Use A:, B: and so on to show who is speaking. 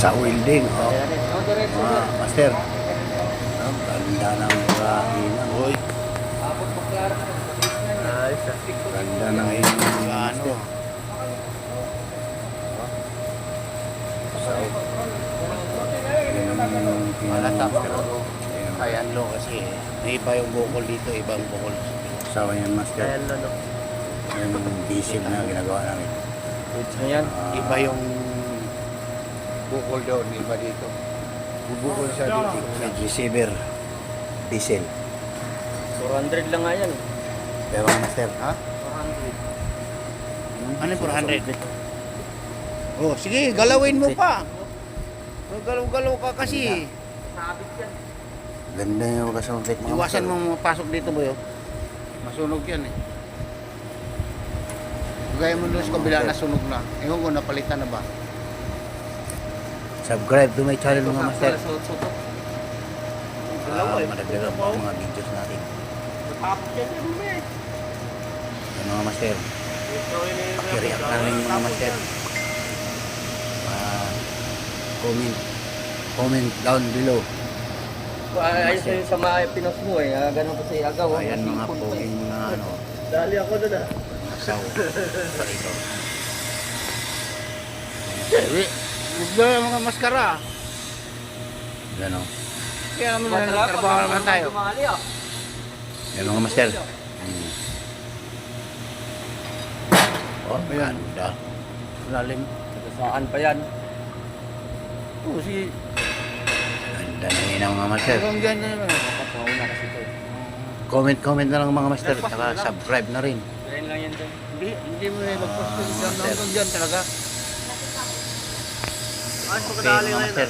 A: Sa welding, oh.
B: Diretso na.
A: Master. Oh, ganda ng mga inang. Uy,
B: Abot pa klaro na.
C: Ayos ah.
A: ganda ng inang.
C: Ano?
A: Sa
C: Malatap pero kay Anlo kasi may iba yung bukol dito, ibang bukol.
A: Sawa yan, Master.
C: Kaya ano,
A: Yung diesel na ginagawa namin.
B: Goods mo yan.
C: iba yung bukol doon, iba dito. Bubukol siya dito.
A: Receiver. Diesel.
B: 400 lang nga yan.
A: Pero Master,
C: Ha?
B: 400.
C: Ano yung 400? Oh, sige, galawin mo pa. Galaw-galaw ka kasi.
B: Sabit yan.
A: ganda yung kasungkit mo.
C: Iwasan mo mapasok dito, boy. Masunog yan eh. Gaya mo doon sa kabila na sunog na. Ewan ko, napalitan na ba?
A: Subscribe to my channel mga Master.
B: Sutok.
A: Madagdagan pa ang mga videos natin.
B: Tapos yan yan mo eh.
A: Yan mga Master. I-react na rin mga Master. Comment down below.
B: Ayos na yung sa mga pinos mo eh. Ganun ko sa agaw.
A: Ayan mga poging mga ano.
B: Dali ako doon ah.
A: Masaw. Parito.
C: Huwag na yung mga maskara.
A: Gano.
C: Kaya naman na nagtrabaho naman tayo.
A: Yan mga Master. Oh, ganda.
C: Lalim.
B: Saan pa yan?
C: Oo, si...
A: Ganda na yun ang mga Master.
C: Hanggang dyan na yun.
B: Papauna kasi ito.
A: Comment na lang mga Master. Saka subscribe na rin.
B: Ganyan lang yan doon.
C: Hindi mo na magpost ko dyan. Hanggang dyan talaga.
B: Ayos
A: Okay mga Master.